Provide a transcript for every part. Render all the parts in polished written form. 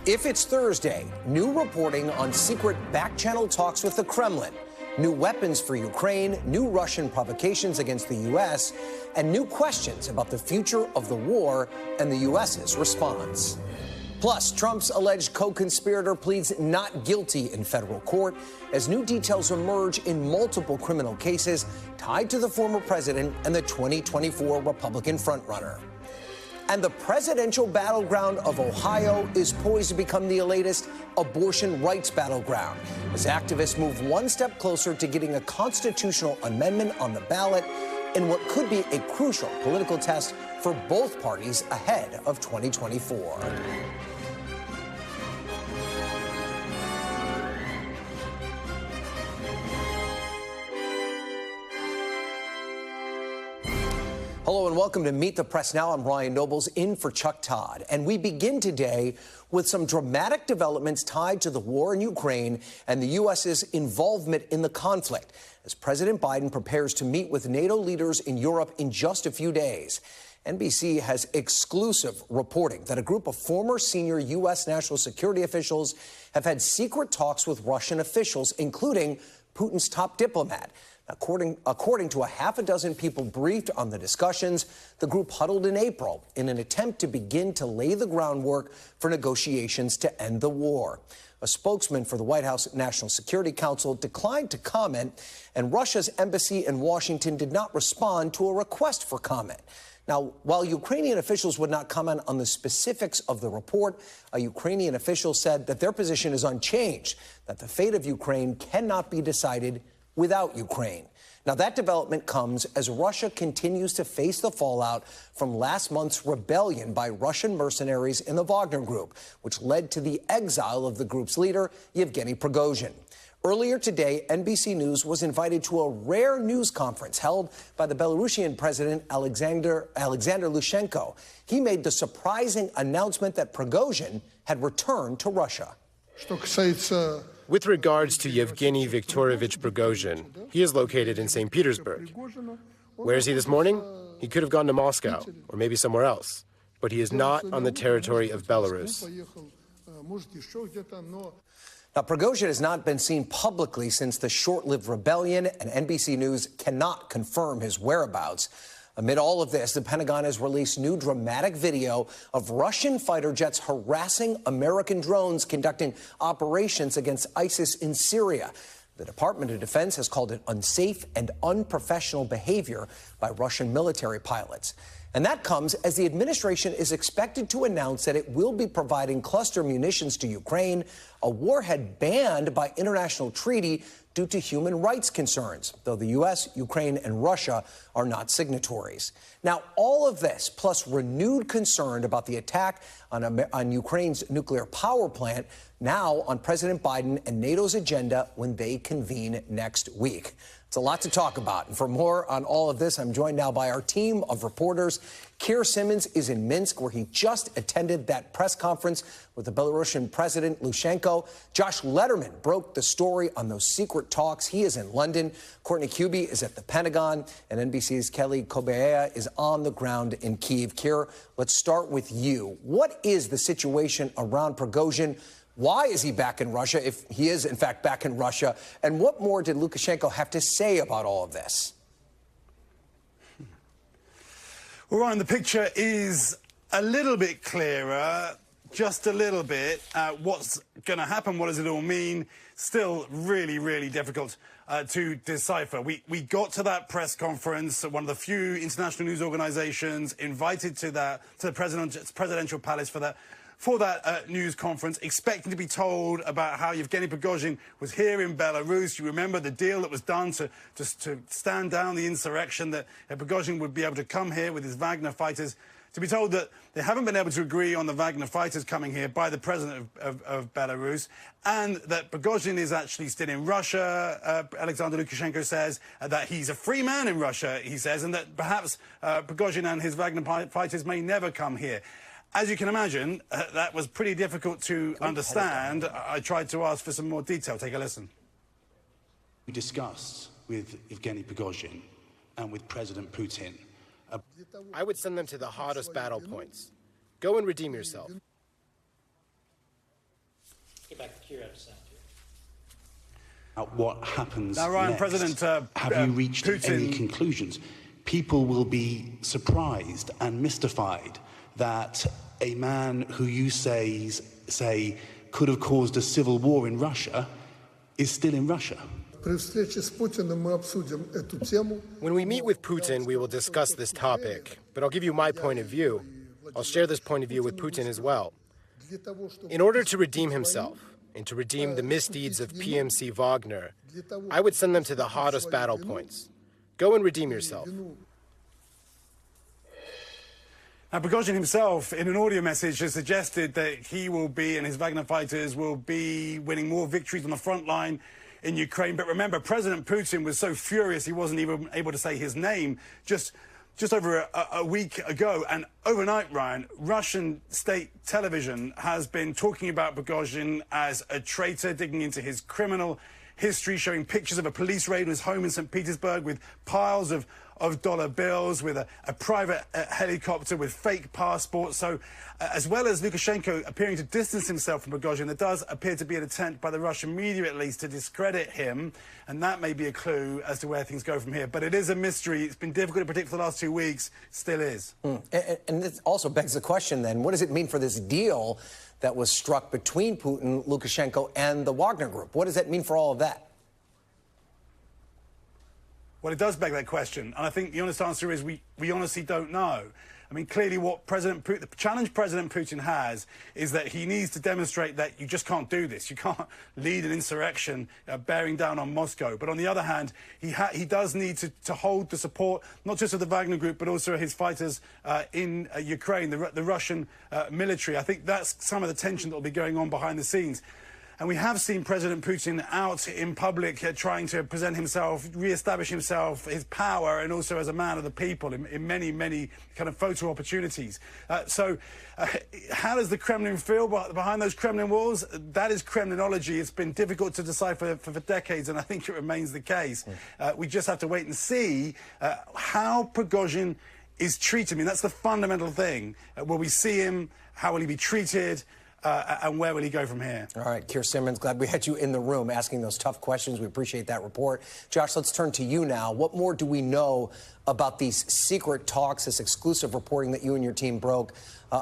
If it's Thursday, new reporting on secret back-channel talks with the Kremlin, new weapons for Ukraine, new Russian provocations against the U.S., and new questions about the future of the war and the U.S.'s response. Plus, Trump's alleged co-conspirator pleads not guilty in federal court as new details emerge in multiple criminal cases tied to the former president and the 2024 Republican frontrunner. And the presidential battleground of Ohio is poised to become the latest abortion rights battleground as activists move one step closer to getting a constitutional amendment on the ballot in what could be a crucial political test for both parties ahead of 2024. Hello and welcome to Meet the Press Now. I'm Ryan Nobles in for Chuck Todd. And we begin today with some dramatic developments tied to the war in Ukraine and the U.S.'s involvement in the conflict as President Biden prepares to meet with NATO leaders in Europe in just a few days. NBC has exclusive reporting that a group of former senior U.S. national security officials have had secret talks with Russian officials, including Putin's top diplomat. According to a half a dozen people briefed on the discussions, the group huddled in April in an attempt to begin to lay the groundwork for negotiations to end the war. A spokesman for the White House National Security Council declined to comment, and Russia's embassy in Washington did not respond to a request for comment. Now, while Ukrainian officials would not comment on the specifics of the report, a Ukrainian official said that their position is unchanged, that the fate of Ukraine cannot be decided without Ukraine. Now, that development comes as Russia continues to face the fallout from last month's rebellion by Russian mercenaries in the Wagner Group, which led to the exile of the group's leader, Yevgeny Prigozhin. Earlier today, NBC News was invited to a rare news conference held by the Belarusian president, Alexander Lukashenko. He made the surprising announcement that Prigozhin had returned to Russia. With regards to Yevgeny Viktorovich Prigozhin, he is located in St. Petersburg. Where is he this morning? He could have gone to Moscow, or maybe somewhere else, but he is not on the territory of Belarus. Now, Prigozhin has not been seen publicly since the short-lived rebellion, and NBC News cannot confirm his whereabouts. Amid all of this, the Pentagon has released new dramatic video of Russian fighter jets harassing American drones conducting operations against ISIS in Syria. The Department of Defense has called it unsafe and unprofessional behavior by Russian military pilots. And that comes as the administration is expected to announce that it will be providing cluster munitions to Ukraine, a warhead banned by international treaty due to human rights concerns, though the U.S., Ukraine, and Russia are not signatories. Now, all of this, plus renewed concern about the attack on Ukraine's nuclear power plant, now on President Biden and NATO's agenda when they convene next week. It's a lot to talk about. And for more on all of this, I'm joined now by our team of reporters. Keir Simmons is in Minsk, where he just attended that press conference with the Belarusian president, Lukashenko. Josh Letterman broke the story on those secret talks. He is in London. Courtney Kube is at the Pentagon. And NBC's Kelly Kobeya is on the ground in Kyiv. Keir, let's start with you. What is the situation around Prigozhin? Why is he back in Russia, if he is, in fact, back in Russia? And what more did Lukashenko have to say about all of this? Well, Ryan, the picture is a little bit clearer, just a little bit. What's going to happen? What does it all mean? Still really, really difficult to decipher. We got to that press conference, one of the few international news organizations invited to the presidential palace for that news conference, expecting to be told about how Yevgeny Prigozhin was here in Belarus. You remember the deal that was done to stand down the insurrection, that Prigozhin would be able to come here with his Wagner fighters. To be told that they haven't been able to agree on the Wagner fighters coming here by the president of Belarus, and that Prigozhin is actually still in Russia. Alexander Lukashenko says that he's a free man in Russia, he says, and that perhaps Prigozhin and his Wagner fighters may never come here. As you can imagine, that was pretty difficult to understand. I tried to ask for some more detail. Take a listen. We discussed with Yevgeny Prigozhin and with President Putin. I would send them to the hottest battle points. Go and redeem yourself. back to Kiev, Senator. What happens now, Ryan, next? President Have you reached Putin... any conclusions? People will be surprised and mystified that a man who you say could have caused a civil war in Russia is still in Russia. When we meet with Putin, we will discuss this topic, but I'll give you my point of view. I'll share this point of view with Putin as well. In order to redeem himself and to redeem the misdeeds of PMC Wagner, I would send them to the hottest battle points. Go and redeem yourself. Now, Prigozhin himself, in an audio message, has suggested that he will be, and his Wagner fighters will be winning more victories on the front line in Ukraine. But remember, President Putin was so furious he wasn't even able to say his name just over a week ago. And overnight, Ryan, Russian state television has been talking about Prigozhin as a traitor, digging into his criminal history, showing pictures of a police raid on his home in St. Petersburg with piles of dollar bills, with a private helicopter, with fake passports. So, as well as Lukashenko appearing to distance himself from Prigozhin, there does appear to be an attempt by the Russian media, at least, to discredit him. And that may be a clue as to where things go from here. But it is a mystery. It's been difficult to predict for the last 2 weeks. Still is. And this also begs the question, then, what does it mean for this deal that was struck between Putin, Lukashenko, and the Wagner Group? What does that mean for all of that? Well, it does beg that question, and I think the honest answer is we honestly don't know. I mean, clearly what the challenge President Putin has is that he needs to demonstrate that you just can't do this. You can't lead an insurrection bearing down on Moscow. But on the other hand, he does need to hold the support, not just of the Wagner Group, but also his fighters in Ukraine, the Russian military. I think that's some of the tension that will be going on behind the scenes. And we have seen President Putin out in public trying to present himself, re-establish himself, his power, and also as a man of the people in many, many kind of photo opportunities. How does the Kremlin feel behind those Kremlin walls? That is Kremlinology. It's been difficult to decipher for decades, and I think it remains the case. We just have to wait and see how Prigozhin is treated. I mean, that's the fundamental thing. Will we see him? How will he be treated? And where will he go from here? All right, Keir Simmons, glad we had you in the room asking those tough questions. We appreciate that report. Josh, let's turn to you now. What more do we know about these secret talks, this exclusive reporting that you and your team broke?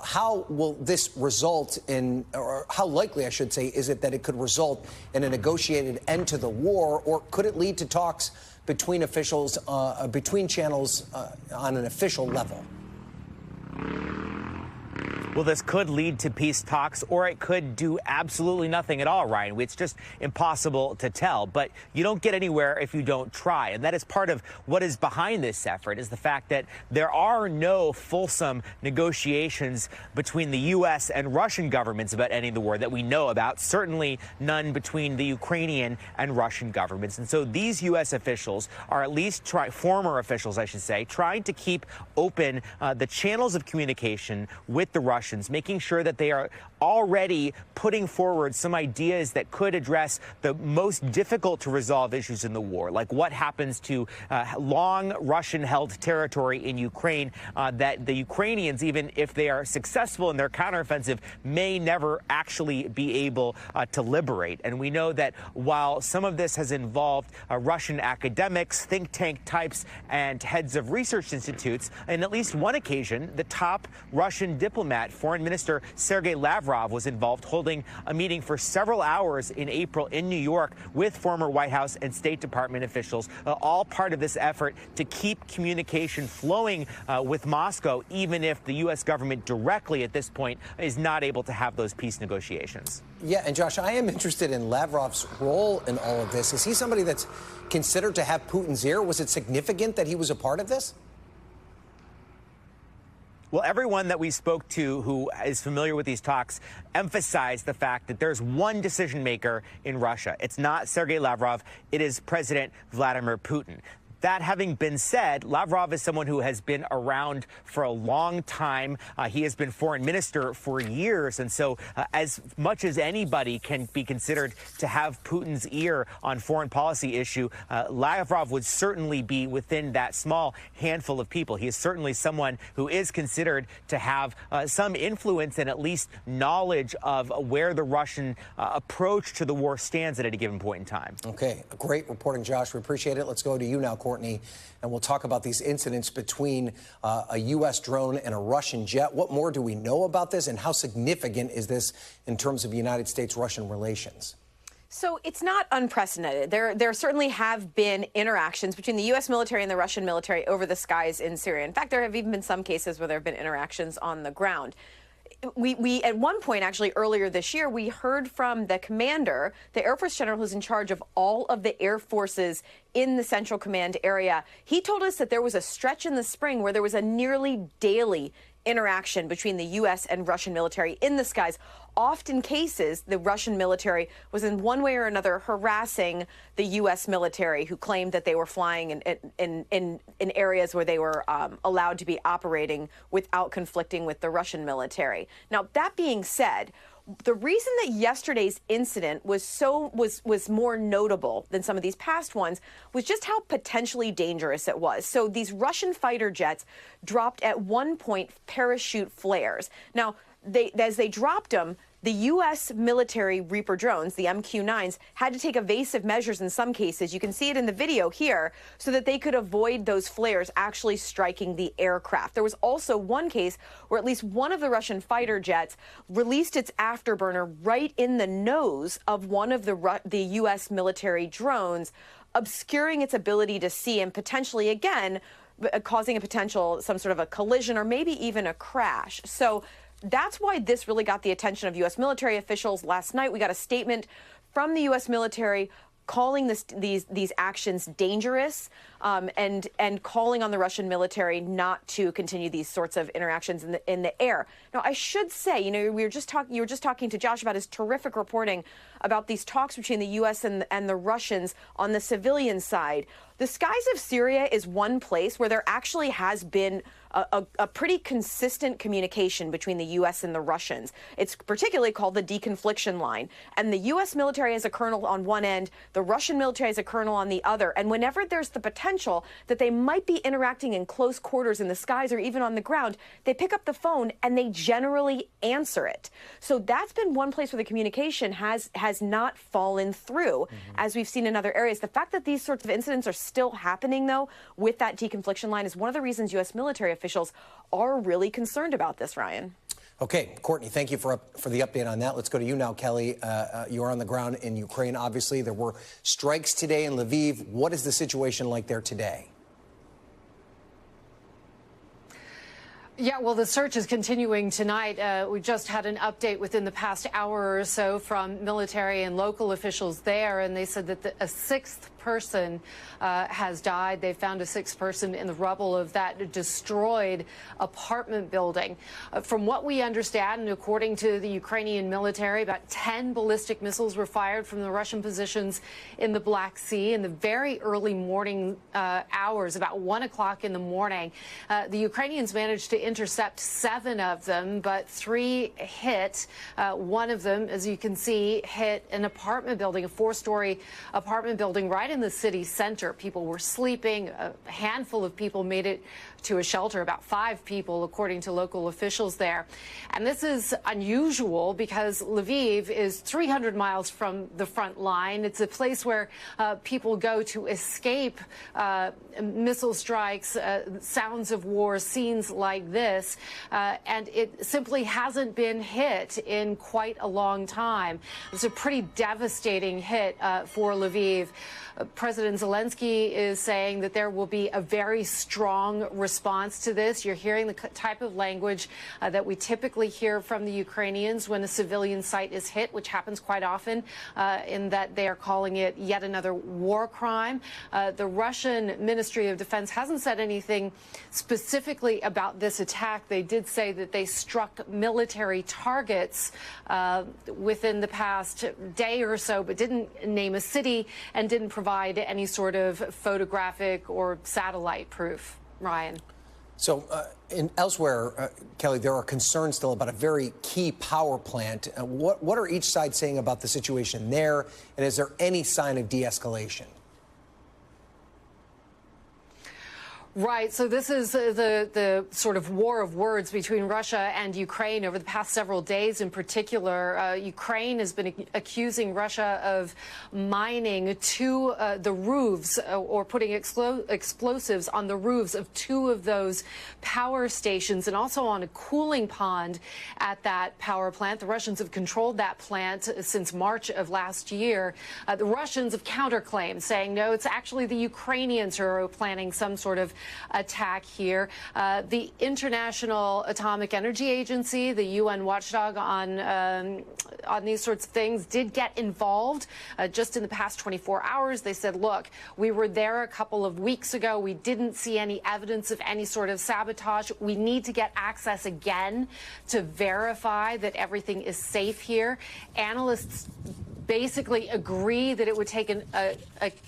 How will this result in, or how likely, I should say, is it that it could result in a negotiated end to the war, or could it lead to talks between officials, between channels on an official level? Well, this could lead to peace talks, or it could do absolutely nothing at all, Ryan. It's just impossible to tell. But you don't get anywhere if you don't try. And that is part of what is behind this effort, is the fact that there are no fulsome negotiations between the U.S. and Russian governments about ending the war that we know about, certainly none between the Ukrainian and Russian governments. And so these U.S. officials are, at least former officials, I should say, trying to keep open the channels of communication with the Russians, making sure that they are already putting forward some ideas that could address the most difficult to resolve issues in the war, like what happens to long Russian-held territory in Ukraine that the Ukrainians, even if they are successful in their counteroffensive, may never actually be able to liberate. And we know that while some of this has involved Russian academics, think tank types, and heads of research institutes, on at least one occasion, the top Russian diplomat, Foreign Minister Sergei Lavrov, was involved, holding a meeting for several hours in April in New York with former White House and State Department officials, all part of this effort to keep communication flowing with Moscow, even if the U.S. government directly at this point is not able to have those peace negotiations. Yeah, and Josh, I am interested in Lavrov's role in all of this. Is he somebody that's considered to have Putin's ear? Was it significant that he was a part of this? Well, everyone that we spoke to who is familiar with these talks emphasized the fact that there's one decision maker in Russia. It's not Sergei Lavrov. It is President Vladimir Putin. That having been said, Lavrov is someone who has been around for a long time. He has been foreign minister for years. And so as much as anybody can be considered to have Putin's ear on foreign policy issue, Lavrov would certainly be within that small handful of people. He is certainly someone who is considered to have some influence and at least knowledge of where the Russian approach to the war stands at any given point in time. Okay, great reporting, Josh. We appreciate it. Let's go to you now, Courtney, and we'll talk about these incidents between a U.S. drone and a Russian jet. What more do we know about this, and how significant is this in terms of United States-Russian relations? So it's not unprecedented. There certainly have been interactions between the U.S. military and the Russian military over the skies in Syria. In fact, there have even been some cases where there have been interactions on the ground. We at one point, actually earlier this year, we heard from the commander, the Air Force general who's in charge of all of the air forces in the Central Command area. He told us that there was a stretch in the spring where there was a nearly daily interaction between the U.S. and Russian military in the skies. Often cases, the Russian military was in one way or another harassing the U.S. military, who claimed that they were flying in areas where they were allowed to be operating without conflicting with the Russian military. Now, that being said, the reason that yesterday's incident was more notable than some of these past ones was just how potentially dangerous it was. So these Russian fighter jets dropped at one point parachute flares. Now, as they dropped them, the U.S. military Reaper drones, the MQ-9s, had to take evasive measures in some cases. You can see it in the video here, so that they could avoid those flares actually striking the aircraft. There was also one case where at least one of the Russian fighter jets released its afterburner right in the nose of one of the U.S. military drones, obscuring its ability to see and potentially, again, causing some sort of a collision or maybe even a crash. So that's why this really got the attention of U.S. military officials last night. We got a statement from the U.S. military calling these actions dangerous, and calling on the Russian military not to continue these sorts of interactions in the air. Now, I should say, you were just talking to Josh about his terrific reporting about these talks between the U.S. and the Russians on the civilian side. The skies of Syria is one place where there actually has been a pretty consistent communication between the U.S. and the Russians. It's particularly called the deconfliction line. And the U.S. military has a colonel on one end, the Russian military has a colonel on the other. And whenever there's the potential that they might be interacting in close quarters in the skies or even on the ground, they pick up the phone and they generally answer it. So that's been one place where the communication has not fallen through, as we've seen in other areas. The fact that these sorts of incidents are still happening, though, with that deconfliction line is one of the reasons U.S. military officials are really concerned about this, Ryan. Okay, Courtney, thank you for the update on that. Let's go to you now, Kelly. You are on the ground in Ukraine, obviously. There were strikes today in Lviv. What is the situation like there today? Yeah, well, the search is continuing tonight. We just had an update within the past hour or so from military and local officials there, and they said that a sixth person has died. They found a sixth person in the rubble of that destroyed apartment building. From what we understand, and according to the Ukrainian military, about 10 ballistic missiles were fired from the Russian positions in the Black Sea in the very early morning hours, about 1 o'clock in the morning. The Ukrainians managed to intercept 7 of them, but 3 hit. One of them, as you can see, hit an apartment building, a 4-story apartment building right in the city center. People were sleeping. A handful of people made it to a shelter, about 5 people, according to local officials there. And this is unusual because Lviv is 300 miles from the front line. It's a place where people go to escape missile strikes, sounds of war, scenes like this. And it simply hasn't been hit in quite a long time. It's a pretty devastating hit for Lviv. President Zelensky is saying that there will be a very strong response response to this. You're hearing the type of language that we typically hear from the Ukrainians when a civilian site is hit, which happens quite often, in that they are calling it yet another war crime. The Russian Ministry of Defense hasn't said anything specifically about this attack. They did say that they struck military targets within the past day or so, but didn't name a city and didn't provide any sort of photographic or satellite proof. Ryan. So elsewhere, Kelly, there are concerns still about a very key power plant. What are each side saying about the situation there, and is there any sign of de-escalation? Right. So this is the sort of war of words between Russia and Ukraine over the past several days. In particular, Ukraine has been accusing Russia of mining the roofs or putting explosives on the roofs of two of those power stations and also on a cooling pond at that power plant. The Russians have controlled that plant since March of last year. The Russians have counterclaimed, saying, no, it's actually the Ukrainians who are planning some sort of attack here. The International Atomic Energy Agency, the UN watchdog on these sorts of things, did get involved just in the past 24 hours. They said, look, we were there a couple of weeks ago. We didn't see any evidence of any sort of sabotage. We need to get access again to verify that everything is safe here. Analysts basically agree that it would take a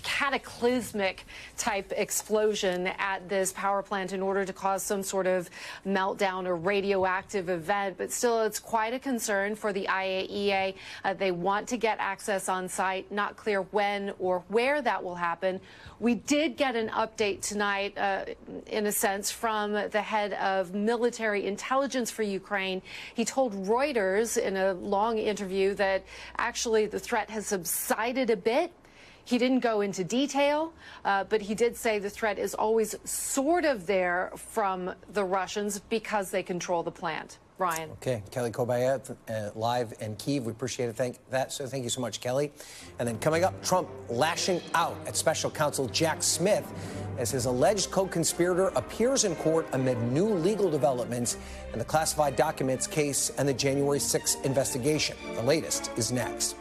cataclysmic type explosion at this power plant in order to cause some sort of meltdown or radioactive event. But still, it's quite a concern for the IAEA. They want to get access on site. Not clear when or where that will happen. We did get an update tonight, in a sense, from the head of military intelligence for Ukraine. He told Reuters in a long interview that actually the threat has subsided a bit. He didn't go into detail, but he did say the threat is always sort of there from the Russians because they control the plant. Ryan. Okay, Kelly Kobayat, live in Kyiv. We appreciate it. Thank you so much, Kelly. And then coming up, Trump lashing out at Special Counsel Jack Smith as his alleged co-conspirator appears in court amid new legal developments in the classified documents case and the January 6th investigation. The latest is next.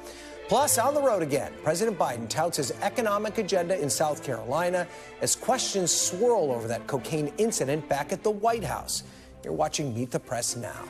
Plus, on the road again, President Biden touts his economic agenda in South Carolina as questions swirl over that cocaine incident back at the White House. You're watching Meet the Press now.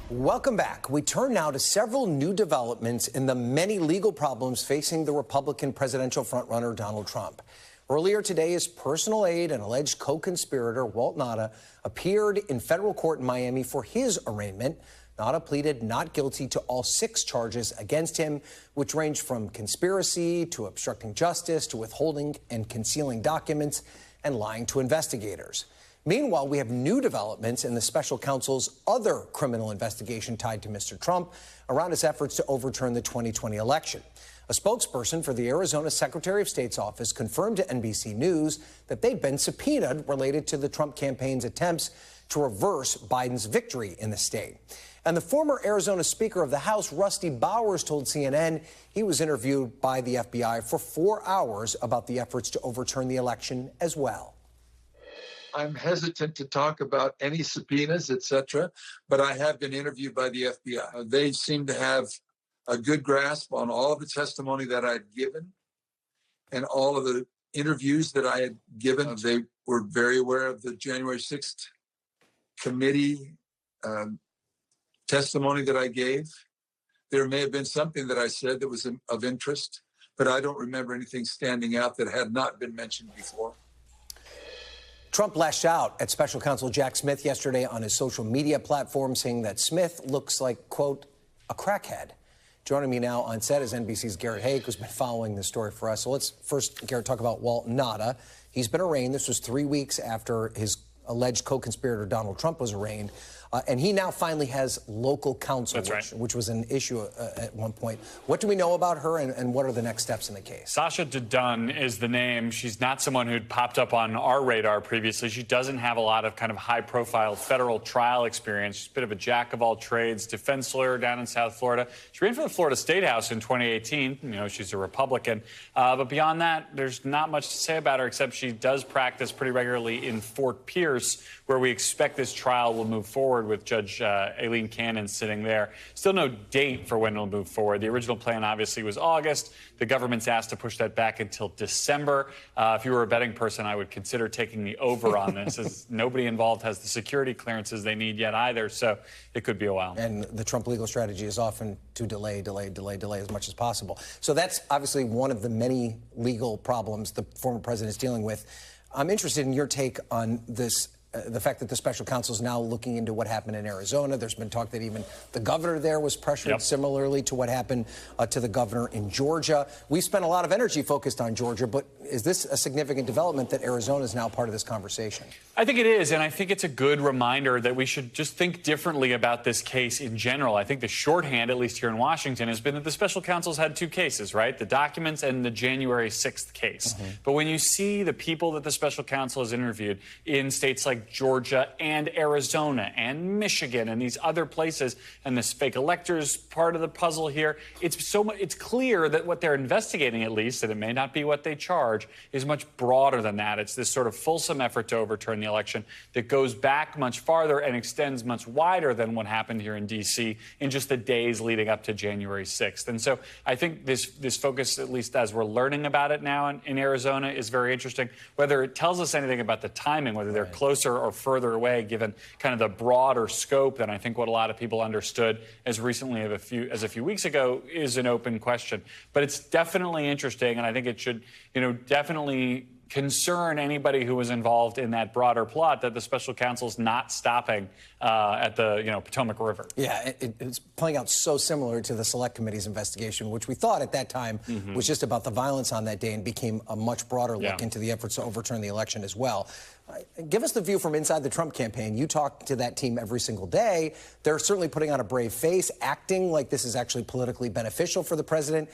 Welcome back. We turn now to several new developments in the many legal problems facing the Republican presidential frontrunner Donald Trump. Earlier today, his personal aide and alleged co-conspirator, Walt Nauta, appeared in federal court in Miami for his arraignment. Nauta pleaded not guilty to all 6 charges against him, which ranged from conspiracy to obstructing justice to withholding and concealing documents and lying to investigators. Meanwhile, we have new developments in the special counsel's other criminal investigation tied to Mr. Trump around his efforts to overturn the 2020 election. A spokesperson for the Arizona Secretary of State's office confirmed to NBC News that they'd been subpoenaed related to the Trump campaign's attempts to reverse Biden's victory in the state. And the former Arizona Speaker of the House, Rusty Bowers, told CNN he was interviewed by the FBI for 4 hours about the efforts to overturn the election as well. I'm hesitant to talk about any subpoenas, etc., but I have been interviewed by the FBI. They seem to have a good grasp on all of the testimony that I had given and all of the interviews that I had given. They were very aware of the January 6th committee testimony that I gave. There may have been something that I said that was of interest, but I don't remember anything standing out that had not been mentioned before. Trump lashed out at special counsel Jack Smith yesterday on his social media platform, saying that Smith looks like, quote, a crackhead. Joining me now on set is NBC's Garrett Haake, who's been following this story for us. So let's first, Garrett, talk about Walt Nauta. He's been arraigned. This was 3 weeks after his alleged co-conspirator Donald Trump was arraigned. And he now finally has local counsel, which was an issue at one point. What do we know about her, and what are the next steps in the case? Sasha Dudun is the name. She's not someone who'd popped up on our radar previously. She doesn't have a lot of kind of high-profile federal trial experience. She's a bit of a jack-of-all-trades defense lawyer down in South Florida. She ran for the Florida State House in 2018. You know, she's a Republican. But beyond that, there's not much to say about her, except she does practice pretty regularly in Fort Pierce, where we expect this trial will move forward with Judge Aileen Cannon sitting there. Still no date for when it'll move forward. The original plan, obviously, was August. The government's asked to push that back until December. If you were a betting person, I would consider taking the over on this, as nobody involved has the security clearances they need yet either, so it could be a while. And the Trump legal strategy is often to delay as much as possible. So that's obviously one of the many legal problems the former president is dealing with. I'm interested in your take on this. The fact that the special counsel is now looking into what happened in Arizona. There's been talk that even the governor there was pressured similarly to what happened to the governor in Georgia. We've spent a lot of energy focused on Georgia, but is this a significant development that Arizona is now part of this conversation? I think it is, and I think it's a good reminder that we should just think differently about this case in general. I think the shorthand, at least here in Washington, has been that the special counsel's had two cases, right? The documents and the January 6th case. But when you see the people that the special counsel has interviewed in states like Georgia and Arizona and Michigan and these other places, and this fake electors part of the puzzle here, it's clear that what they're investigating, at least, and it may not be what they charge, is much broader than that. It's this sort of fulsome effort to overturn the election that goes back much farther and extends much wider than what happened here in D.C. in just the days leading up to January 6th. And so I think this focus, at least as we're learning about it now in Arizona, is very interesting. Whether it tells us anything about the timing, whether they're closer or further away, given kind of the broader scope than I think what a lot of people understood as recently as a few weeks ago, is an open question. But it's definitely interesting, and I think it should, definitely concern anybody who was involved in that broader plot that the special counsel's not stopping at the Potomac River. Yeah, it's playing out so similar to the Select Committee's investigation, which we thought at that time was just about the violence on that day, and became a much broader look into the efforts to overturn the election as well. Give us the view from inside the Trump campaign. You talk to that team every single day. They're certainly putting on a brave face, acting like this is actually politically beneficial for the president.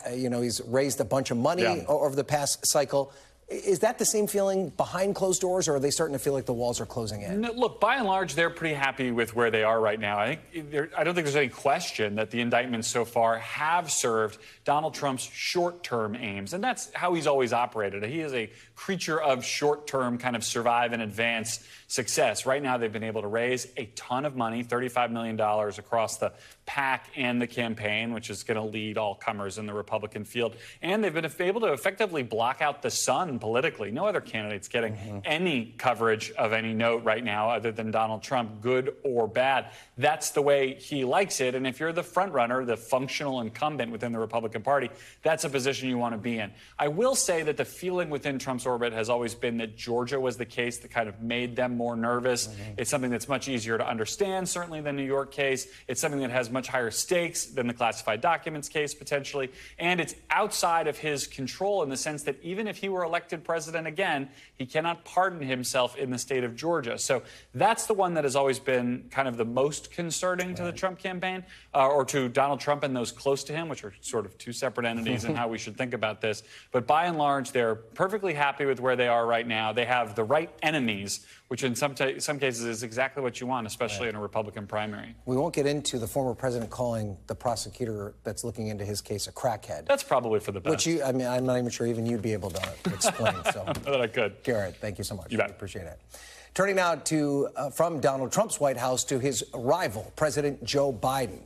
He's raised a bunch of money over the past cycle. Is that the same feeling behind closed doors, or are they starting to feel like the walls are closing in? No, look, by and large, they're pretty happy with where they are right now. I don't think there's any question that the indictments so far have served Donald Trump's short-term aims, and that's how he's always operated. He is a creature of short-term kind of survive and advance success. Right now, they've been able to raise a ton of money, $35 million across the PAC and the campaign, which is going to lead all comers in the Republican field. And they've been able to effectively block out the sun politically. No other candidate's getting any coverage of any note right now other than Donald Trump, good or bad. That's the way he likes it. And if you're the front runner, the functional incumbent within the Republican Party, that's a position you want to be in. I will say that the feeling within Trump's orbit has always been that Georgia was the case that kind of made them more nervous. It's something that's much easier to understand, certainly, than the New York case. It's something that has much higher stakes than the classified documents case, potentially. And it's outside of his control in the sense that even if he were elected president again, he cannot pardon himself in the state of Georgia. So that's the one that has always been kind of the most concerning to the Trump campaign, or to Donald Trump and those close to him, which are sort of two separate entities in how we should think about this. But by and large, they're perfectly happy with where they are right now. They have the right enemies, which in some cases is exactly what you want, especially in a Republican primary. We won't get into the former president calling the prosecutor that's looking into his case a crackhead. That's probably for the best. Which I'm not even sure even you'd be able to explain. So that I could. Garrett, thank you so much. You bet. Appreciate it. Turning now to from Donald Trump's White House to his rival, President Joe Biden.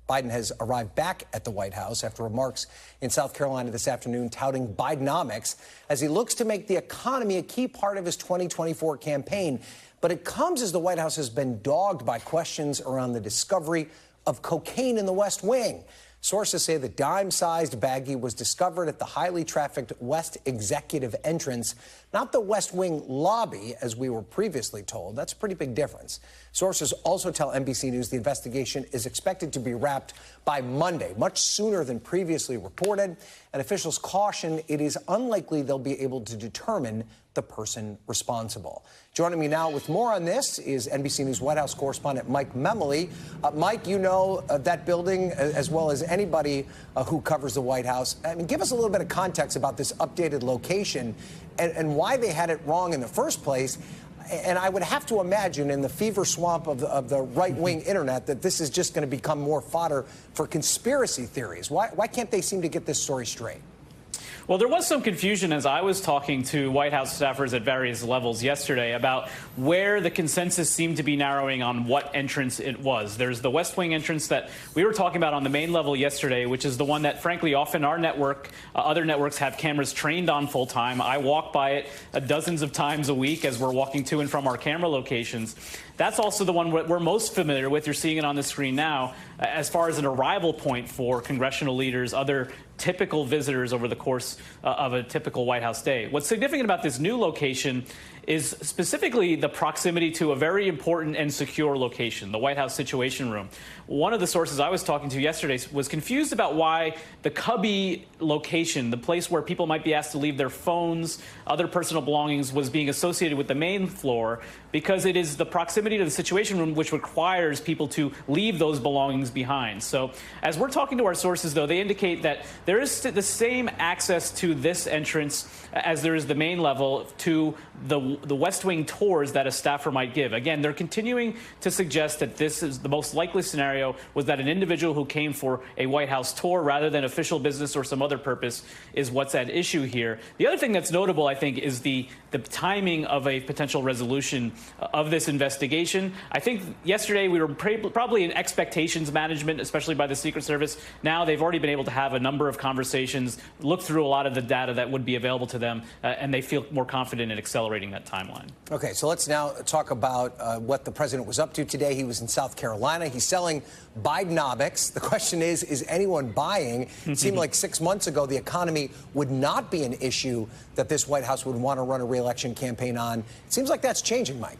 Biden has arrived back at the White House after remarks in South Carolina this afternoon touting Bidenomics as he looks to make the economy a key part of his 2024 campaign. But it comes as the White House has been dogged by questions around the discovery of cocaine in the West Wing. Sources say the dime-sized baggie was discovered at the highly trafficked West Executive entrance, not the West Wing lobby, as we were previously told. That's a pretty big difference. Sources also tell NBC News the investigation is expected to be wrapped by Monday, much sooner than previously reported. And officials caution it is unlikely they'll be able to determine the person responsible. Joining me now with more on this is NBC News White House correspondent Mike Memoli. Mike, you know that building as well as anybody who covers the White House. I mean, give us a little bit of context about this updated location and why they had it wrong in the first place. And I would have to imagine in the fever swamp of the right-wing internet that this is just going to become more fodder for conspiracy theories. Why can't they seem to get this story straight? Well, there was some confusion as I was talking to White House staffers at various levels yesterday about where the consensus seemed to be narrowing on what entrance it was. There's the West Wing entrance that we were talking about on the main level yesterday, which is the one that, frankly, often our network, other networks have cameras trained on full time. I walk by it dozens of times a week as we're walking to and from our camera locations. That's also the one we're most familiar with. You're seeing it on the screen now as far as an arrival point for congressional leaders, other typical visitors over the course of a typical White House day. What's significant about this new location is specifically the proximity to a very important and secure location, the White House Situation Room. One of the sources I was talking to yesterday was confused about why the cubby location, the place where people might be asked to leave their phones, other personal belongings, was being associated with the main floor, because it is the proximity to the Situation Room which requires people to leave those belongings behind. So as we're talking to our sources, though, they indicate that there is the same access to this entrance as there is the main level to the West Wing tours that a staffer might give. Again, they're continuing to suggest that this is the most likely scenario was that an individual who came for a White House tour rather than official business or some other purpose is what's at issue here. The other thing that's notable, I think, is the timing of a potential resolution of this investigation. I think yesterday we were probably in expectations management, especially by the Secret Service. Now they've already been able to have a number of conversations, look through a lot of the data that would be available to them, and they feel more confident in accelerating that timeline. Okay, so let's now talk about what the president was up to today. He was in South Carolina. He's selling Bidenomics. The question is anyone buying? It seemed like 6 months ago the economy would not be an issue that this White House would want to run a re-election campaign on. It seems like that's changing, Mike.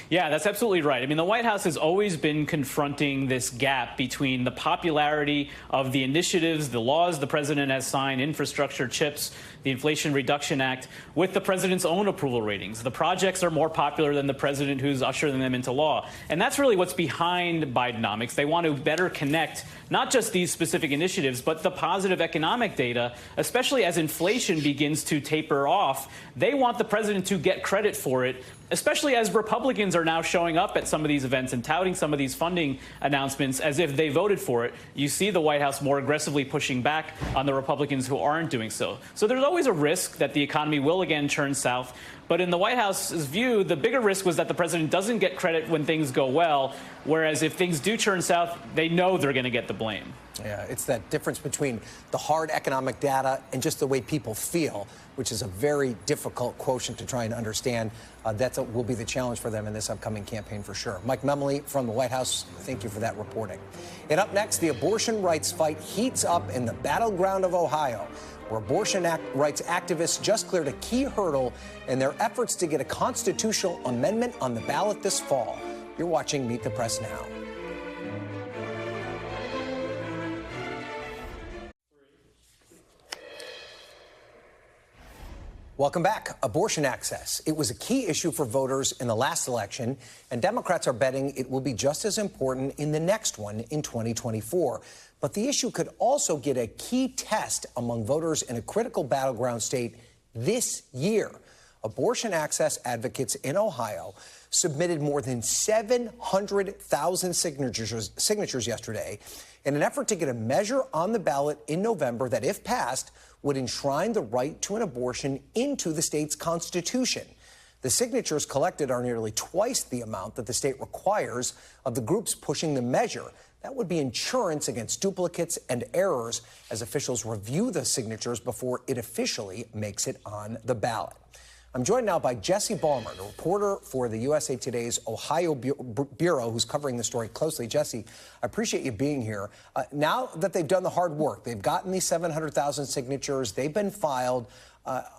Yeah, that's absolutely right. I mean, the White House has always been confronting this gap between the popularity of the initiatives, the laws the president has signed, infrastructure, CHIPS, the Inflation Reduction Act, with the president's own approval ratings. The projects are more popular than the president who's ushering them into law. And that's really what's behind Bidenomics. They want to better connect not just these specific initiatives, but the positive economic data, especially as inflation begins to taper off. They want the president to get credit for it, especially as Republicans are now showing up at some of these events and touting some of these funding announcements as if they voted for it. You see the White House more aggressively pushing back on the Republicans who aren't doing so. So there's always a risk that the economy will again turn south. But in the White House's view, the bigger risk was that the president doesn't get credit when things go well, whereas if things do turn south, they know they're going to get the blame. Yeah, it's that difference between the hard economic data and just the way people feel, which is a very difficult quotient to try and understand. That will be the challenge for them in this upcoming campaign for sure. Mike Memoli from the White House, thank you for that reporting. And up next, the abortion rights fight heats up in the battleground of Ohio, where abortion rights activists just cleared a key hurdle in their efforts to get a constitutional amendment on the ballot this fall. You're watching Meet the Press Now. Welcome back. Abortion access. It was a key issue for voters in the last election, and Democrats are betting it will be just as important in the next one in 2024. But the issue could also get a key test among voters in a critical battleground state this year. Abortion access advocates in Ohio submitted more than 700,000 signatures yesterday in an effort to get a measure on the ballot in November that, if passed, would enshrine the right to an abortion into the state's constitution. The signatures collected are nearly twice the amount that the state requires of the groups pushing the measure. That would be insurance against duplicates and errors as officials review the signatures before it officially makes it on the ballot. I'm joined now by Jesse Balmer, the reporter for the USA Today's Ohio Bureau, who's covering the story closely. Jesse, I appreciate you being here. Now that they've done the hard work, they've gotten these 700,000 signatures, they've been filed.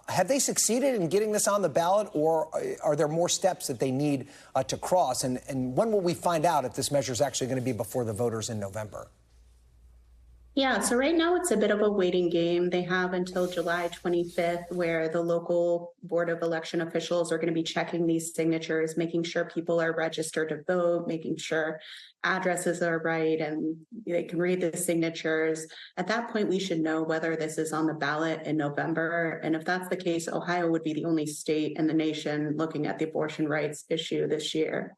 Have they succeeded in getting this on the ballot, or are there more steps that they need to cross? And when will we find out if this measure is actually going to be before the voters in November? Yeah, so right now it's a bit of a waiting game. They have until July 25th, where the local Board of Election officials are going to be checking these signatures, making sure people are registered to vote, making sure addresses are right and they can read the signatures. At that point, we should know whether this is on the ballot in November. And if that's the case, Ohio would be the only state in the nation looking at the abortion rights issue this year.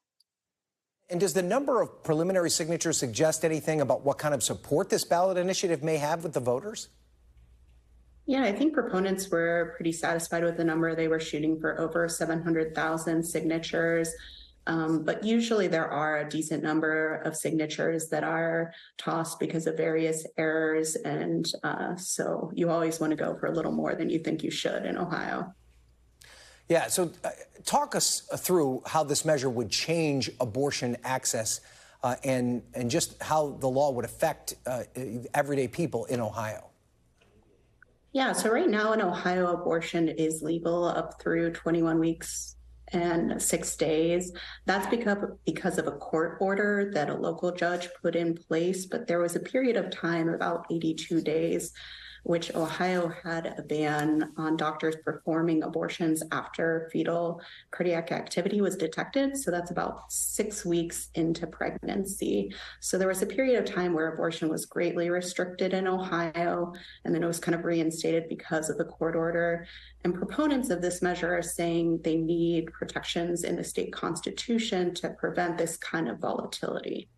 And does the number of preliminary signatures suggest anything about what kind of support this ballot initiative may have with the voters? Yeah, I think proponents were pretty satisfied with the number. They were shooting for over 700,000 signatures. But usually there are a decent number of signatures that are tossed because of various errors. And so you always want to go for a little more than you think you should in Ohio. Yeah, so talk us through how this measure would change abortion access and just how the law would affect everyday people in Ohio. Yeah, so right now in Ohio, abortion is legal up through 21 weeks and 6 days. That's because of a court order that a local judge put in place. But there was a period of time, about 82 days, which Ohio had a ban on doctors performing abortions after fetal cardiac activity was detected. So that's about 6 weeks into pregnancy. So there was a period of time where abortion was greatly restricted in Ohio, and then it was kind of reinstated because of the court order. And proponents of this measure are saying they need protections in the state constitution to prevent this kind of volatility.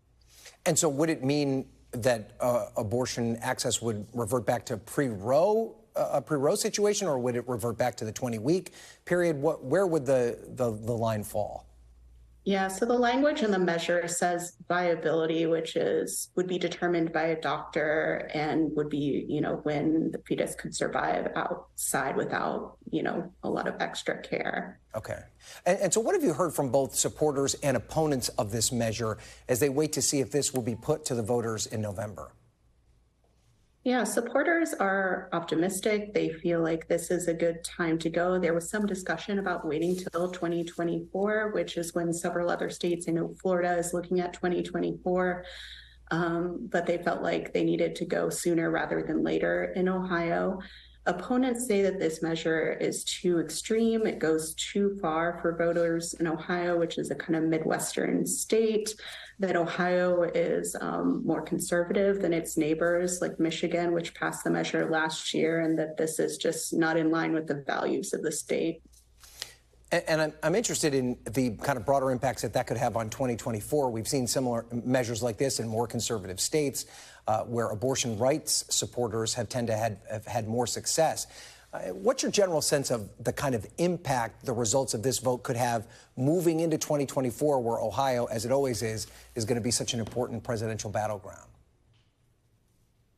And so would it mean that abortion access would revert back to pre-Roe, a pre-Roe situation, or would it revert back to the 20-week period? Where would the line fall? Yeah, so the language in the measure says viability, which would be determined by a doctor and would be, when the fetus could survive outside without, a lot of extra care. Okay. And so what have you heard from both supporters and opponents of this measure as they wait to see if this will be put to the voters in November? Yeah, supporters are optimistic. They feel like this is a good time to go. There was some discussion about waiting till 2024, which is when several other states, I know Florida is looking at 2024, but they felt like they needed to go sooner rather than later in Ohio. Opponents say that this measure is too extreme. It goes too far for voters in Ohio, which is a kind of Midwestern state, that Ohio is more conservative than its neighbors like Michigan, which passed the measure last year, and that this is just not in line with the values of the state. And I'm interested in the kind of broader impacts that could have on 2024. We've seen similar measures like this in more conservative states where abortion rights supporters have had more success. What's your general sense of the kind of impact the results of this vote could have moving into 2024, where Ohio, as it always is going to be such an important presidential battleground?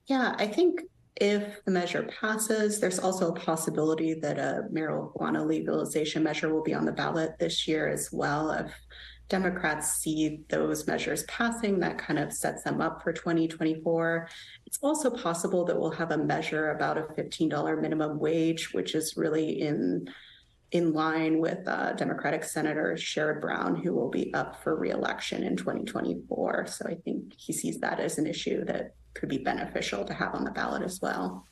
Yeah, I think if the measure passes, there's also a possibility that a marijuana legalization measure will be on the ballot this year as well. If Democrats see those measures passing, that kind of sets them up for 2024. It's also possible that we'll have a measure about a $15 minimum wage, which is really in line with Democratic Senator Sherrod Brown, who will be up for re-election in 2024. So I think he sees that as an issue that could be beneficial to have on the ballot as well.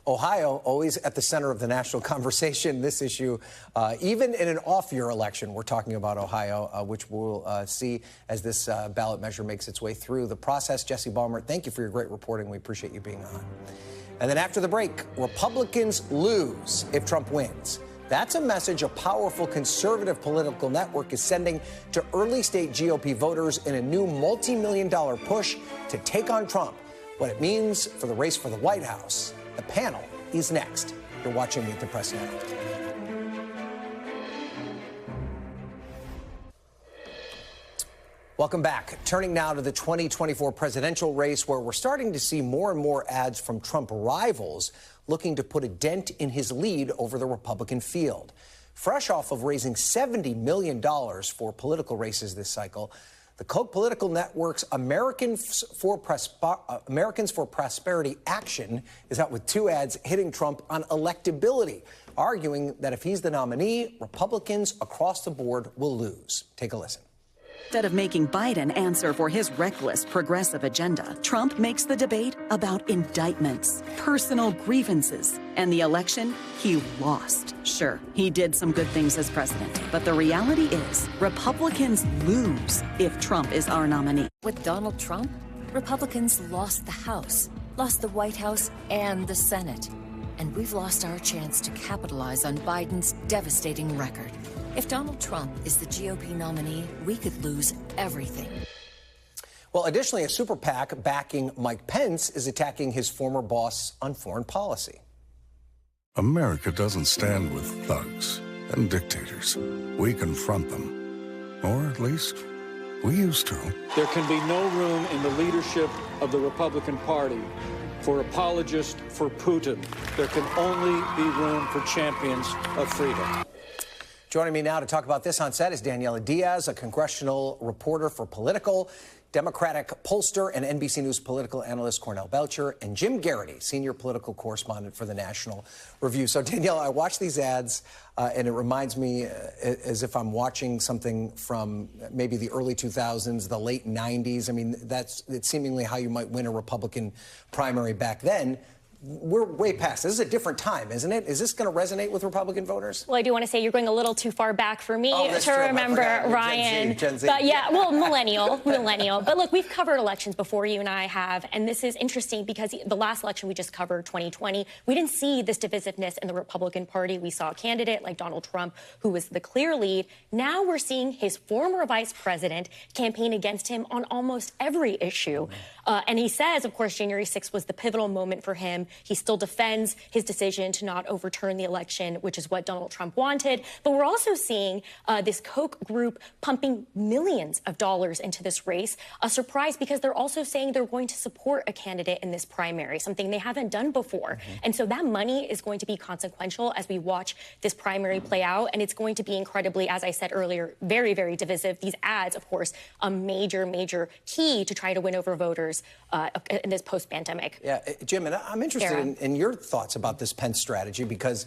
Ohio, always at the center of the national conversation, this issue, even in an off-year election, we're talking about Ohio, which we'll see as this ballot measure makes its way through the process. Jesse Balmer, thank you for your great reporting. We appreciate you being on. And then after the break, Republicans lose if Trump wins. That's a message a powerful conservative political network is sending to early state GOP voters in a new multi-million-dollar push to take on Trump. What it means for the race for the White House. The panel is next. You're watching Meet the Press Now. Welcome back. Turning now to the 2024 presidential race, where we're starting to see more and more ads from Trump rivals looking to put a dent in his lead over the Republican field. Fresh off of raising $70 million for political races this cycle, the Koch political network's Americans for Prosperity Action is out with two ads hitting Trump on electability, arguing that if he's the nominee, Republicans across the board will lose. Take a listen. Instead of making Biden answer for his reckless progressive agenda, Trump makes the debate about indictments, personal grievances, and the election he lost. Sure, he did some good things as president, but the reality is Republicans lose if Trump is our nominee. With Donald Trump, Republicans lost the House, lost the White House and the Senate. And we've lost our chance to capitalize on Biden's devastating record. If Donald Trump is the GOP nominee, we could lose everything. Well, additionally, a super PAC backing Mike Pence is attacking his former boss on foreign policy. America doesn't stand with thugs and dictators. We confront them. Or at least, we used to. There can be no room in the leadership of the Republican Party for apologists for Putin. There can only be room for champions of freedom. Joining me now to talk about this on set is Daniela Diaz, a congressional reporter for Political, Democratic pollster and NBC News political analyst Cornell Belcher, and Jim Garrity, senior political correspondent for the National Review. So, Daniela, I watch these ads, and it reminds me as if I'm watching something from maybe the early 2000s, the late 90s. I mean, it's seemingly how you might win a Republican primary back then. We're way past. This is a different time, isn't it? Is this going to resonate with Republican voters? Well, I do want to say you're going a little too far back for me to remember, Ryan. Gen Z. But yeah, well, millennial. But look, we've covered elections before, you and I have, and this is interesting because the last election we just covered, 2020, we didn't see this divisiveness in the Republican Party. We saw a candidate like Donald Trump, who was the clear lead. Now we're seeing his former vice president campaign against him on almost every issue. And he says, of course, January 6th was the pivotal moment for him. He still defends his decision to not overturn the election, which is what Donald Trump wanted. But we're also seeing this Koch group pumping millions of dollars into this race. A surprise because they're also saying they're going to support a candidate in this primary, something they haven't done before. And so that money is going to be consequential as we watch this primary play out. And it's going to be incredibly, as I said earlier, very, very divisive. These ads, of course, a major, major key to try to win over voters in this post-pandemic. Yeah, Jim, and I'm interested in your thoughts about this Pence strategy, because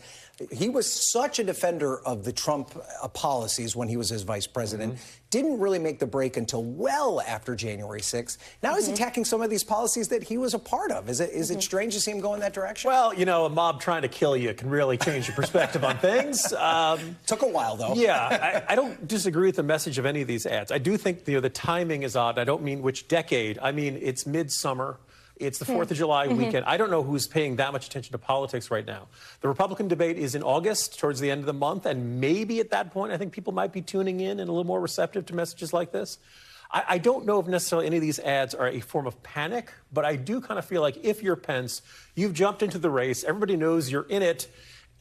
he was such a defender of the Trump policies when he was his vice president, didn't really make the break until well after January 6th. Now he's attacking some of these policies that he was a part of. Is it strange to see him go in that direction? Well, you know, a mob trying to kill you can really change your perspective on things. Took a while, though. Yeah, I don't disagree with the message of any of these ads. I do think the timing is odd. I don't mean which decade. I mean, it's midsummer. It's the 4th of July weekend. I don't know who's paying that much attention to politics right now. The Republican debate is in August, towards the end of the month, and maybe at that point, I think people might be tuning in and a little more receptive to messages like this. I don't know if necessarily any of these ads are a form of panic, but I do kind of feel like if you're Pence, you've jumped into the race, everybody knows you're in it,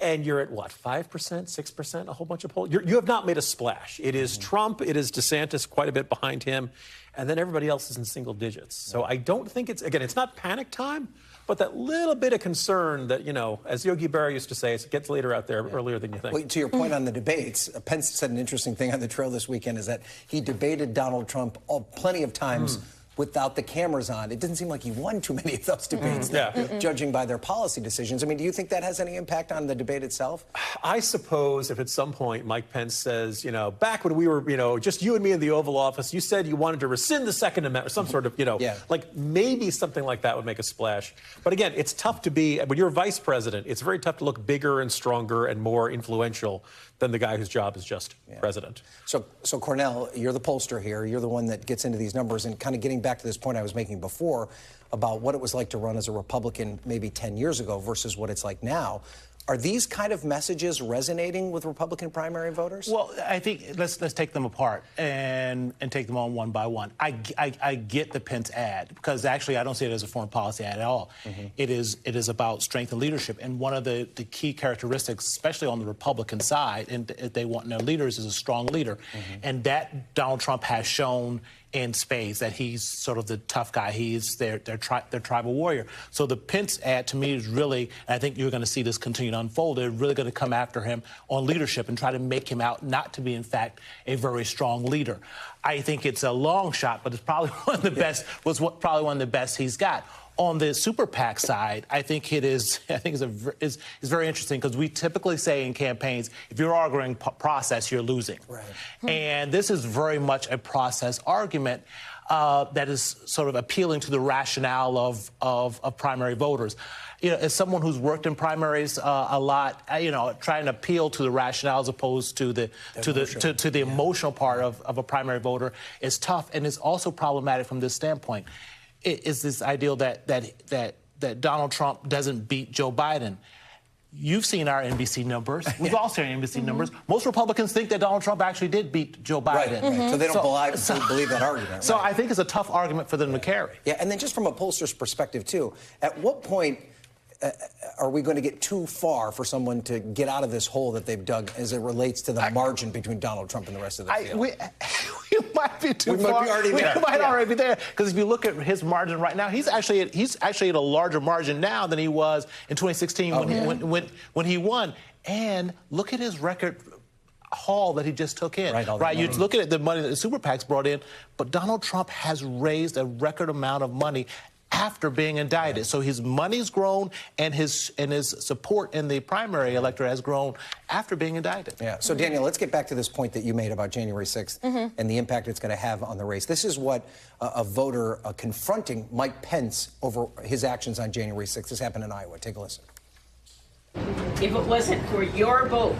and you're at, what, 5%, 6%, a whole bunch of polls? You have not made a splash. It is Trump, it is DeSantis quite a bit behind him, and then everybody else is in single digits. So I don't think it's not panic time, but that little bit of concern that, you know, as Yogi Berra used to say, it gets later out there earlier than you think. Well, to your point on the debates, Pence said an interesting thing on the trail this weekend is that he debated Donald Trump plenty of times without the cameras on. It didn't seem like he won too many of those debates, judging by their policy decisions. I mean, do you think that has any impact on the debate itself? I suppose if at some point Mike Pence says, you know, back when we were, you know, just you and me in the Oval Office, you said you wanted to rescind the Second Amendment or some sort of, you know, like maybe something like that would make a splash. But again, it's tough to be, when you're vice president, it's very tough to look bigger and stronger and more influential than the guy whose job is just president. So Cornell, you're the pollster here. You're the one that gets into these numbers, and kind of getting back to this point I was making before about what it was like to run as a Republican maybe 10 years ago versus what it's like now. Are these kind of messages resonating with Republican primary voters? Well, I think let's take them apart and take them on one by one. I get the Pence ad, because actually I don't see it as a foreign policy ad at all. It is about strength and leadership. And one of the key characteristics, especially on the Republican side, and they want in their leaders, is a strong leader. And that Donald Trump has shown in spades that he's sort of the tough guy. He's their tribal warrior. So the Pence ad, to me, is really, and I think you're going to see this continue to unfold, they're really going to come after him on leadership and try to make him out not to be, in fact, a very strong leader. I think it's a long shot, but it's probably one of the best, probably one of the best he's got. On the super PAC side, I think is very interesting because we typically say in campaigns, if you're arguing process, you're losing. Right. And this is very much a process argument that is sort of appealing to the rationale of primary voters. You know, as someone who's worked in primaries a lot, you know, trying to appeal to the rationale as opposed to the emotional part of a primary voter is tough, and it's also problematic from this standpoint. Is this ideal that Donald Trump doesn't beat Joe Biden. You've seen our NBC numbers. We've all seen our NBC numbers. Most Republicans think that Donald Trump actually did beat Joe Biden. Right. So they don't believe that argument. So right. I think it's a tough argument for them to carry. Yeah, and then just from a pollster's perspective, too, at what point are we going to get too far for someone to get out of this hole that they've dug as it relates to the margin between Donald Trump and the rest of the field? We might be too far. We might be already there. We might already be there. Because if you look at his margin right now, he's actually at a larger margin now than he was in 2016 when he won. And look at his record haul that he just took in. Right, you're looking at the money that the super PACs brought in, but Donald Trump has raised a record amount of money after being indicted. Right. So his money's grown and his support in the primary electorate has grown after being indicted. Yeah. So Daniel, let's get back to this point that you made about January 6th and the impact it's going to have on the race. This is what a voter confronting Mike Pence over his actions on January 6th. This happened in Iowa. Take a listen. If it wasn't for your vote,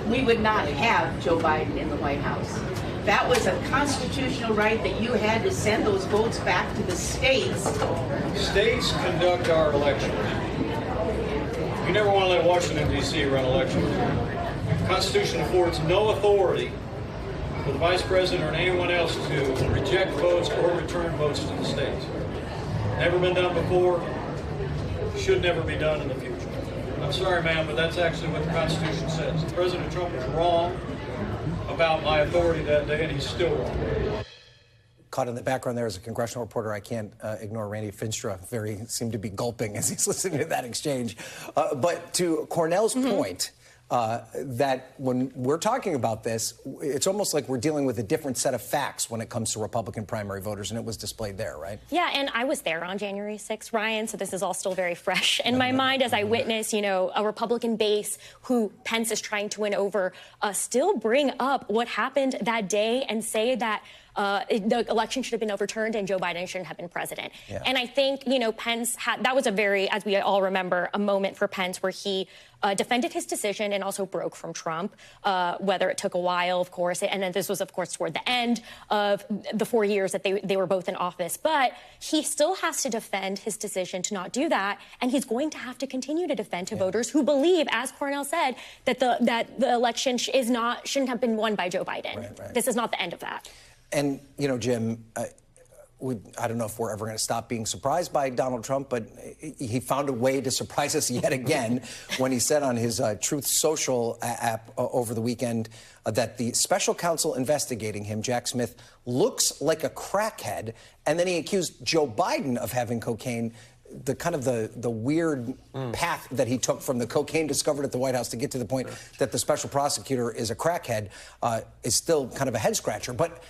we would not have Joe Biden in the White House. That was a constitutional right that you had to send those votes back to the states. States conduct our elections. You never want to let Washington, D.C. run elections. The Constitution affords no authority for the Vice President or anyone else to reject votes or return votes to the states. Never been done before, should never be done in the future. I'm sorry, ma'am, but that's actually what the Constitution says. President Trump was wrong about my authority that day, and he's still wrong. Caught in the background there as a congressional reporter, I can't ignore Randy Finstra. Seemed to be gulping as he's listening to that exchange. But to Cornell's point, that when we're talking about this, it's almost like we're dealing with a different set of facts when it comes to Republican primary voters, and it was displayed there, right? Yeah, and I was there on January 6th, Ryan, so this is all still very fresh in my mind as I witness, a Republican base who Pence is trying to win over, still bring up what happened that day and say that the election should have been overturned and Joe Biden shouldn't have been president. Yeah. And I think, Pence that was a very, as we all remember, a moment for Pence where he defended his decision and also broke from Trump, whether it took a while, of course. And then this was, of course, toward the end of the 4 years that they were both in office. But he still has to defend his decision to not do that. And he's going to have to continue to defend to voters who believe, as Cornell said, that the election shouldn't have been won by Joe Biden. Right. This is not the end of that. And, Jim, I don't know if we're ever going to stop being surprised by Donald Trump, but he found a way to surprise us yet again when he said on his Truth Social app over the weekend that the special counsel investigating him, Jack Smith, looks like a crackhead. And then he accused Joe Biden of having cocaine. The weird path that he took from the cocaine discovered at the White House to get to the point that the special prosecutor is a crackhead is still kind of a head scratcher. But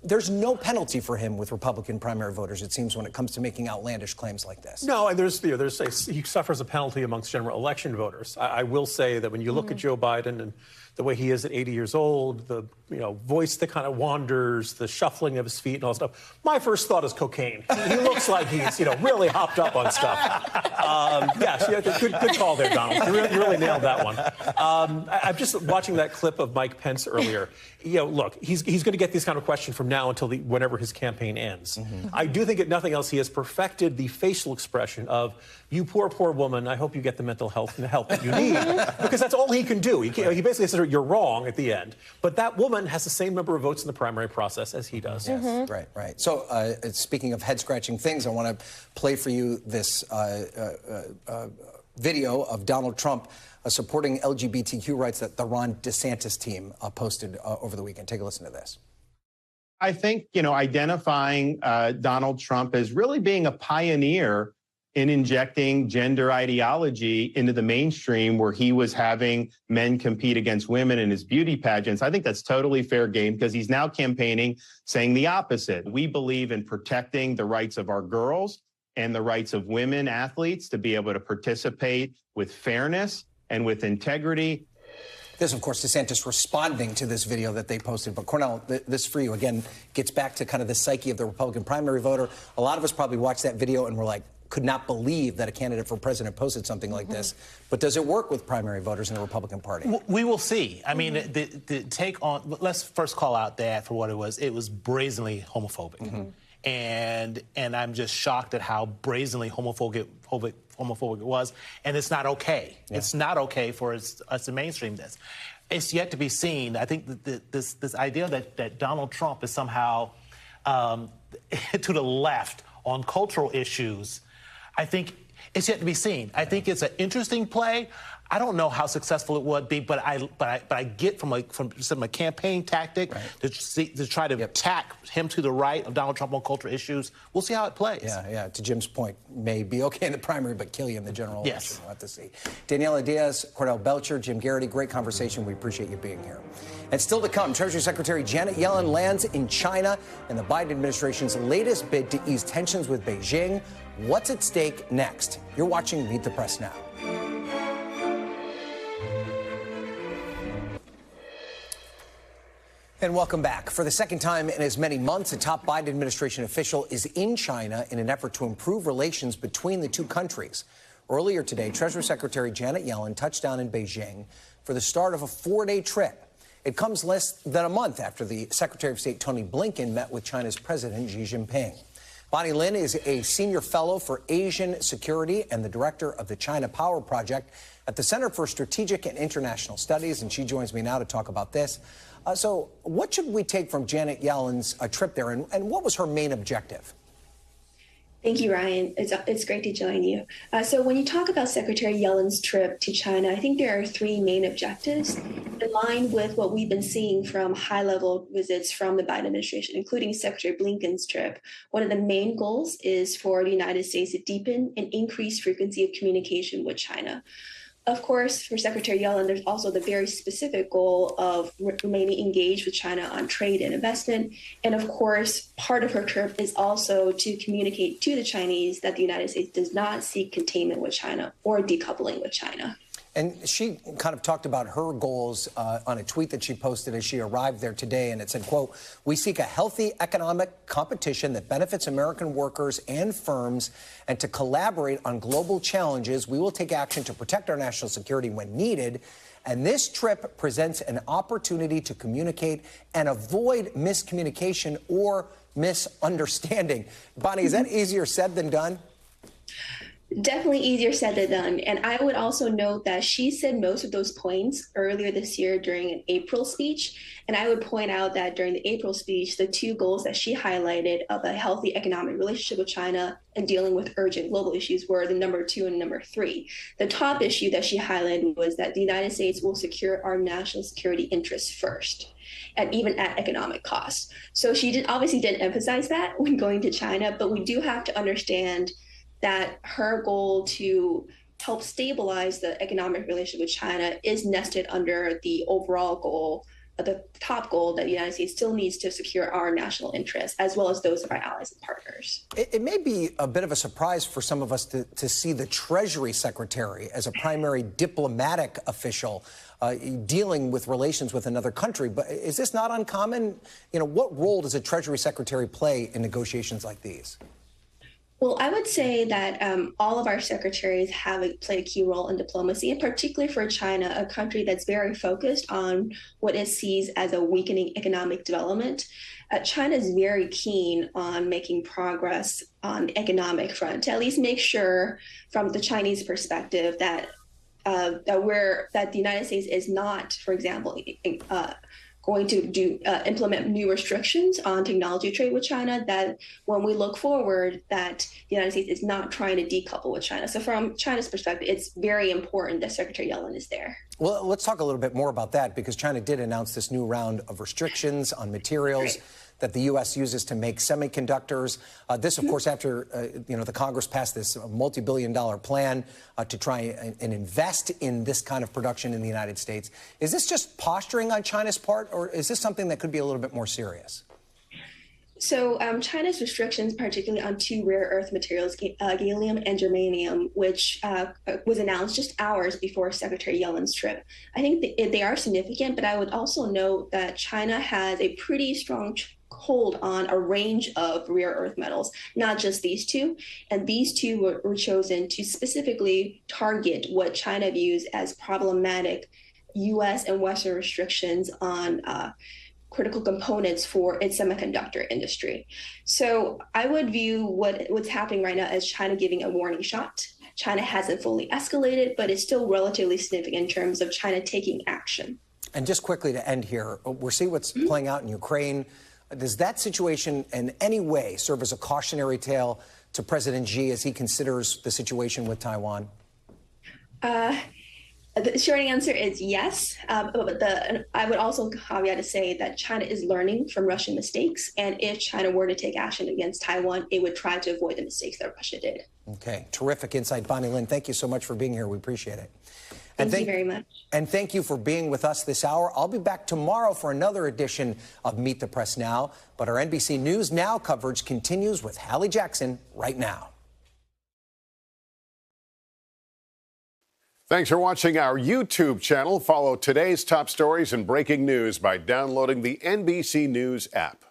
there's no penalty for him with Republican primary voters, it seems, when it comes to making outlandish claims like this. No, and he suffers a penalty amongst general election voters. I will say that when you look at Joe Biden and the way he is at 80 years old, the voice that kind of wanders, the shuffling of his feet and all that stuff. My first thought is cocaine. He looks like he's really hopped up on stuff. Yes, good call there, Donald. You really nailed that one. I'm just watching that clip of Mike Pence earlier. Look, he's going to get this kind of question from now until whenever his campaign ends. I do think, if nothing else, he has perfected the facial expression of, "You poor, poor woman, I hope you get the mental health and the help that you need," because that's all he can do. He basically says, "You're wrong" at the end. But that woman has the same number of votes in the primary process as he does. Yes, right. So, speaking of head-scratching things, I want to play for you this video of Donald Trump supporting LGBTQ rights that the Ron DeSantis team posted over the weekend. Take a listen to this. I think, identifying Donald Trump as really being a pioneer in injecting gender ideology into the mainstream where he was having men compete against women in his beauty pageants. I think that's totally fair game because he's now campaigning saying the opposite. We believe in protecting the rights of our girls and the rights of women athletes to be able to participate with fairness and with integrity. This, of course, DeSantis responding to this video that they posted. But Cornell, this for you, again, gets back to kind of the psyche of the Republican primary voter. A lot of us probably watched that video and were like, could not believe that a candidate for president posted something like this. But does it work with primary voters in the Republican Party? We will see. I mean, the take on, let's first call out the ad for what it was. It was brazenly homophobic. And I'm just shocked at how brazenly homophobic it was. And it's not okay. Yeah. It's not okay for us to mainstream this. It's yet to be seen. I think that this idea that Donald Trump is somehow to the left on cultural issues, I think it's yet to be seen. I think it's an interesting play. I don't know how successful it would be, but I get from a campaign tactic to try to attack him to the right of Donald Trump on cultural issues. We'll see how it plays. Yeah. To Jim's point, may be okay in the primary, but kill you in the general election. Yes. We'll have to see. Daniela Diaz, Cordell Belcher, Jim Garrity, great conversation. We appreciate you being here. And still to come, Treasury Secretary Janet Yellen lands in China in the Biden administration's latest bid to ease tensions with Beijing. What's at stake next? You're watching Meet the Press Now. And welcome back. For the second time in as many months, a top Biden administration official is in China in an effort to improve relations between the two countries. Earlier today, Treasury Secretary Janet Yellen touched down in Beijing for the start of a 4-day trip. It comes less than a month after the Secretary of State Tony Blinken met with China's President Xi Jinping. Bonnie Lin is a senior fellow for Asian security and the director of the China Power Project at the Center for Strategic and International Studies, and she joins me now to talk about this. So what should we take from Janet Yellen's trip there, and what was her main objective? Thank you, Ryan. It's great to join you. So when you talk about Secretary Yellen's trip to China, I think there are three main objectives in line with what we've been seeing from high-level visits from the Biden administration, including Secretary Blinken's trip. One of the main goals is for the United States to deepen and increase frequency of communication with China. Of course, for Secretary Yellen, there's also the very specific goal of remaining engaged with China on trade and investment. And of course, part of her trip is also to communicate to the Chinese that the United States does not seek containment with China or decoupling with China. And she kind of talked about her goals on a tweet that she posted as she arrived there today. And it said, quote, "We seek a healthy economic competition that benefits American workers and firms, and to collaborate on global challenges. We will take action to protect our national security when needed. And this trip presents an opportunity to communicate and avoid miscommunication or misunderstanding." Bonnie, is that easier said than done? Definitely easier said than done. And I would also note that she said most of those points earlier this year during an April speech. And I would point out that during the April speech, the two goals that she highlighted of a healthy economic relationship with China and dealing with urgent global issues were the number 2 and number 3. The top issue that she highlighted was that the United States will secure our national security interests first, and even at economic cost. So she obviously didn't emphasize that when going to China, but we do have to understand that her goal to help stabilize the economic relationship with China is nested under the overall goal, the top goal that the United States still needs to secure our national interests, as well as those of our allies and partners. It may be a bit of a surprise for some of us to see the Treasury Secretary as a primary diplomatic official dealing with relations with another country. But is this not uncommon? You know, what role does a Treasury Secretary play in negotiations like these? Well, I would say that all of our secretaries have played a key role in diplomacy, and particularly for China, a country that's very focused on what it sees as a weakening economic development. China is very keen on making progress on the economic front, to at least make sure from the Chinese perspective that the United States is not, for example, going to implement new restrictions on technology trade with China, that when we look forward, that the United States is not trying to decouple with China. So from China's perspective, it's very important that Secretary Yellen is there. Well, let's talk a little bit more about that, because China did announce this new round of restrictions on materials that the U.S. uses to make semiconductors. This, of course, after the Congress passed this multi-billion-dollar plan to try and invest in this kind of production in the United States. Is this just posturing on China's part, or is this something that could be a little bit more serious? So China's restrictions, particularly on two rare earth materials, gallium and germanium, which was announced just hours before Secretary Yellen's trip, I think they are significant, but I would also note that China has a pretty strong hold on a range of rare earth metals, not just these two. And these two were chosen to specifically target what China views as problematic U.S. and Western restrictions on critical components for its semiconductor industry. So I would view what's happening right now as China giving a warning shot. China hasn't fully escalated, but it's still relatively significant in terms of China taking action. And just quickly to end here, we're seeing what's playing out in Ukraine. Does that situation in any way serve as a cautionary tale to President Xi as he considers the situation with Taiwan? The short answer is yes, but I would also caveat to say that China is learning from Russian mistakes, and if China were to take action against Taiwan, it would try to avoid the mistakes that Russia did. Okay, terrific insight, Bonnie Lynn. Thank you so much for being here. We appreciate it. Thank you very much. And thank you for being with us this hour. I'll be back tomorrow for another edition of Meet the Press Now, but our NBC News Now coverage continues with Hallie Jackson right now. Thanks for watching our YouTube channel. Follow today's top stories and breaking news by downloading the NBC News app.